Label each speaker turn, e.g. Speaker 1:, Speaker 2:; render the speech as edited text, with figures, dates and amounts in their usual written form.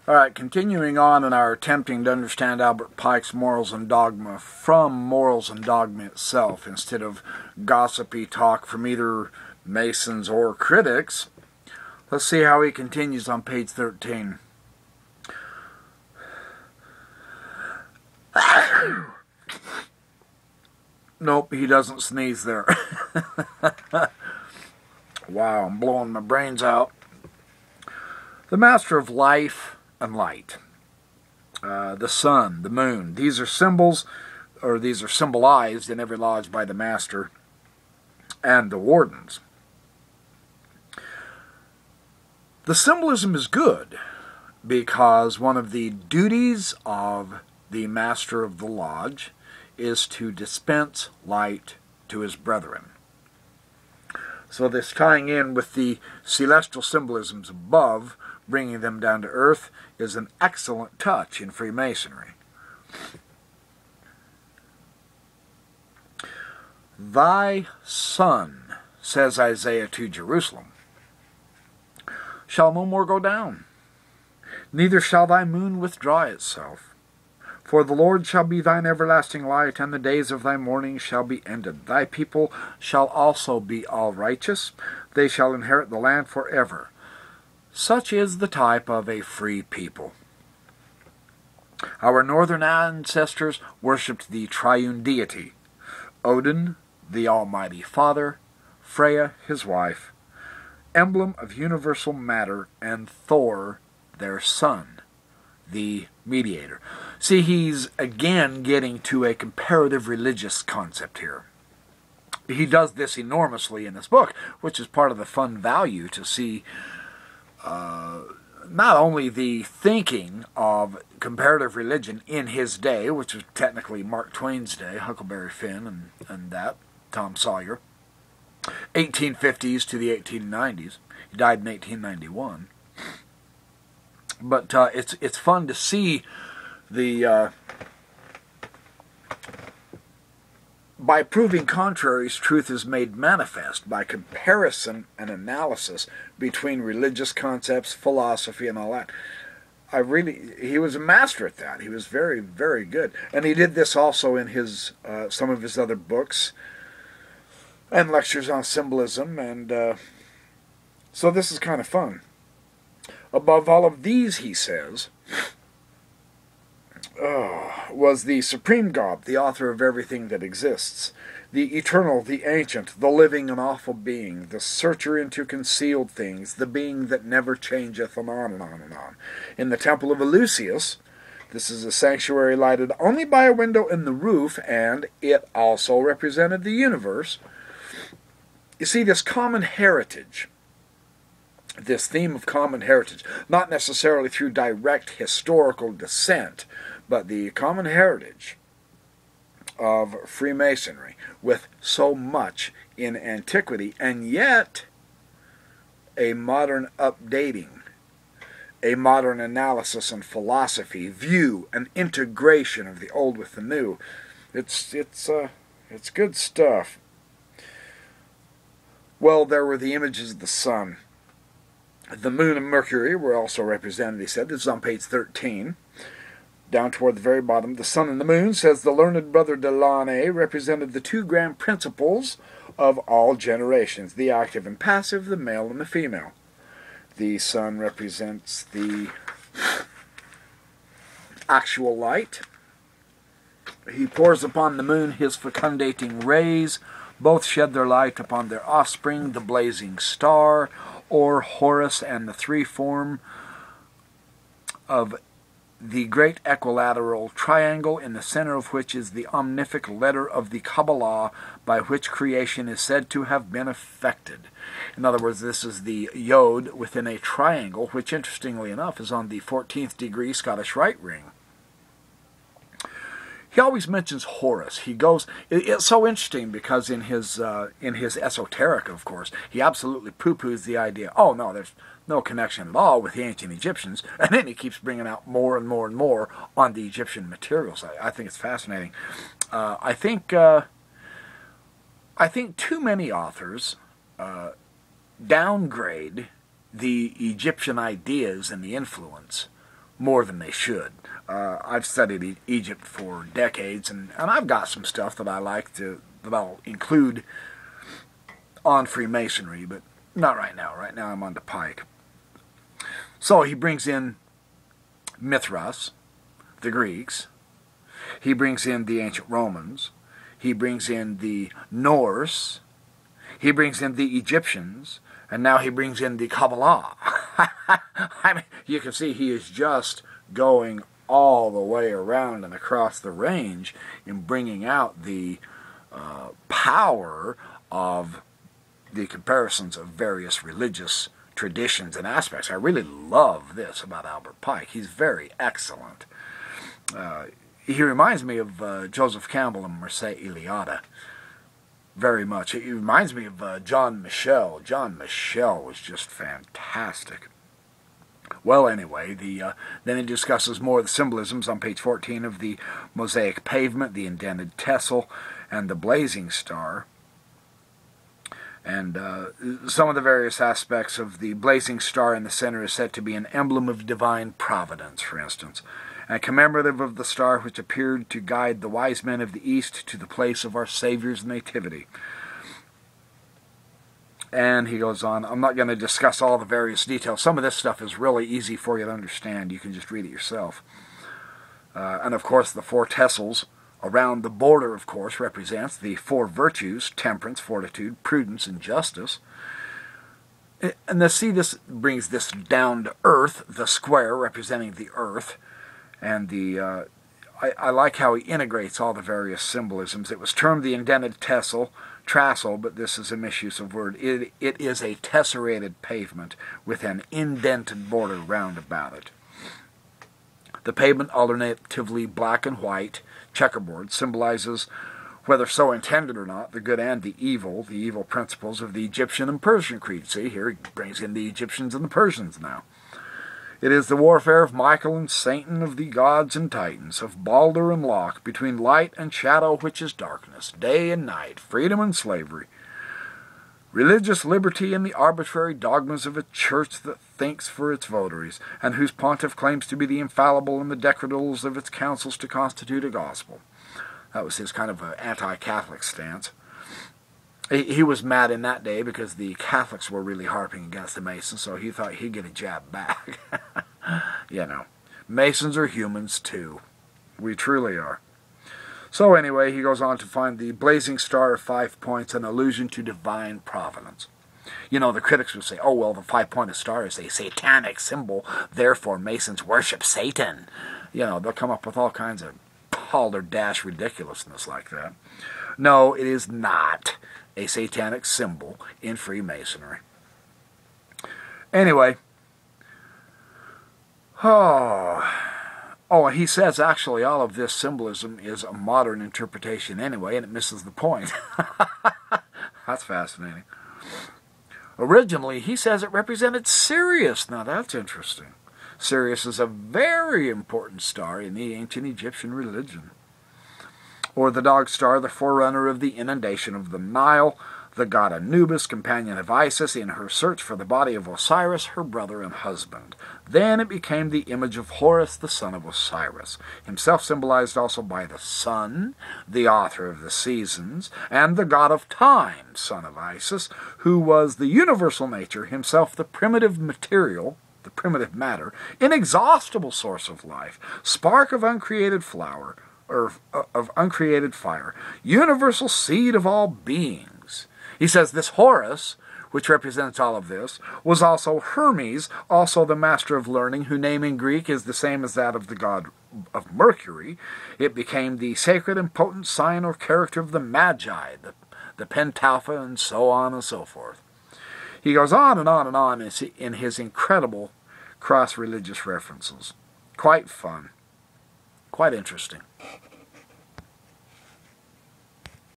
Speaker 1: Alright, continuing on in our attempting to understand Albert Pike's Morals and Dogma from Morals and Dogma itself, instead of gossipy talk from either Masons or critics, let's see how he continues on page 13. Nope, he doesn't sneeze there. Wow, I'm blowing my brains out. The master of life and light. The sun, the moon. These are symbols, or these are symbolized in every lodge by the master and the wardens. The symbolism is good because one of the duties of the master of the lodge is to dispense light to his brethren. So this tying in with the celestial symbolisms above, bringing them down to earth, is an excellent touch in Freemasonry. Thy sun, says Isaiah to Jerusalem, shall no more go down, neither shall thy moon withdraw itself. For the Lord shall be thine everlasting light, and the days of thy mourning shall be ended. Thy people shall also be all righteous. They shall inherit the land forever. Such is the type of a free people. Our northern ancestors worshipped the triune deity: Odin, the Almighty Father; Freya, his wife, emblem of universal matter; and Thor, their son, the mediator. See, he's again getting to a comparative religious concept here. He does this enormously in this book, which is part of the fun value to see not only the thinking of comparative religion in his day, which was technically Mark Twain's day, Huckleberry Finn and that, Tom Sawyer, 1850s to the 1890s. He died in 1891. But it's fun to see the by proving contraries, truth is made manifest by comparison and analysis between religious concepts, philosophy, and all that. He was a master at that. He was very, very good, and he did this also in his some of his other books and lectures on symbolism, and so this is kind of fun. Above all of these, he says, was the supreme God, the author of everything that exists, the eternal, the ancient, the living and awful being, the searcher into concealed things, the being that never changeth, and on and on and on. In the temple of Eleusis, this is a sanctuary lighted only by a window in the roof, and it also represented the universe. You see, this common heritage, this theme of common heritage, not necessarily through direct historical descent, but the common heritage of Freemasonry, with so much in antiquity, and yet a modern updating, a modern analysis and philosophy, view, an integration of the old with the new. It's good stuff. Well, there were the images of the sun. The moon and Mercury were also represented, he said. This is on page 13. Down toward the very bottom, the sun and the moon, says the learned brother Delaunay, represented the two grand principles of all generations, the active and passive, the male and the female. The sun represents the actual light. He pours upon the moon his fecundating rays. Both shed their light upon their offspring, the blazing star, or Horus, and the three form of the great equilateral triangle, in the center of which is the omnific letter of the Kabbalah, by which creation is said to have been effected. In other words, this is the Yod within a triangle, which, interestingly enough, is on the 14th degree Scottish Rite ring. He always mentions Horus. He goes. It's so interesting because in his esoteric, of course, he absolutely poo-poos the idea. Oh no, there's no connection at all with the ancient Egyptians, and then he keeps bringing out more and more and more on the Egyptian materials. I think it's fascinating. I think too many authors downgrade the Egyptian ideas and the influence more than they should. I've studied Egypt for decades, and I've got some stuff that I like that I'll include on Freemasonry, but not right now. Right now I'm on to Pike. So he brings in Mithras, the Greeks. He brings in the ancient Romans. He brings in the Norse. He brings in the Egyptians. And now he brings in the Kabbalah. I mean, you can see he is just going all the way around and across the range in bringing out the power of the comparisons of various religious traditions and aspects. I really love this about Albert Pike. He's very excellent. He reminds me of Joseph Campbell and Mircea Eliade very much. It reminds me of John Michel. John Michel was just fantastic. Well, anyway, then he discusses more of the symbolisms on page 14 of the mosaic pavement, the indented tessel, and the blazing star. And some of the various aspects of the blazing star in the center is said to be an emblem of divine providence, for instance, and commemorative of the star which appeared to guide the wise men of the East to the place of our Savior's nativity. And he goes on, I'm not going to discuss all the various details. Some of this stuff is really easy for you to understand. You can just read it yourself. And of course, the four tessels around the border, of course, represents the four virtues: temperance, fortitude, prudence, and justice. And this brings this down to earth, the square representing the earth. And I like how he integrates all the various symbolisms. It was termed the indented tassel, but this is a misuse of word. It is a tesserated pavement with an indented border round about it. The pavement, alternatively black and white, checkerboard, symbolizes, whether so intended or not, the good and the evil principles of the Egyptian and Persian creed. See, here he brings in the Egyptians and the Persians now. It is the warfare of Michael and Satan, of the gods and titans, of Balder and Locke, between light and shadow, which is darkness, day and night, freedom and slavery, religious liberty and the arbitrary dogmas of a church that thinks for its votaries, and whose pontiff claims to be the infallible and the decretals of its councils to constitute a gospel. That was his kind of anti-Catholic stance. He was mad in that day because the Catholics were really harping against the Masons, so he thought he'd get a jab back. You know, Masons are humans too. We truly are. So anyway, he goes on to find the blazing star of 5 points, an allusion to divine providence. You know, the critics would say, oh, well, the 5-pointed star is a satanic symbol, therefore Masons worship Satan. You know, they'll come up with all kinds of balderdash ridiculousness like that. No, it is not a satanic symbol in Freemasonry. Anyway, and he says actually all of this symbolism is a modern interpretation anyway, and it misses the point. That's fascinating. Originally, he says it represented Sirius. Now that's interesting. Sirius is a very important star in the ancient Egyptian religion. Or the dog star, the forerunner of the inundation of the Nile, the god Anubis, companion of Isis, in her search for the body of Osiris, her brother and husband. Then it became the image of Horus, the son of Osiris, himself symbolized also by the sun, the author of the seasons, and the god of time, son of Isis, who was the universal nature, himself the primitive material, the primitive matter, inexhaustible source of life, spark of uncreated flower, or of uncreated fire, universal seed of all beings. He says this Horus, which represents all of this, was also Hermes, also the master of learning, whose name in Greek is the same as that of the god of Mercury. It became the sacred and potent sign or character of the Magi, the Pentalpha, and so on and so forth. He goes on and on and on in his incredible cross-religious references. Quite fun. Quite interesting.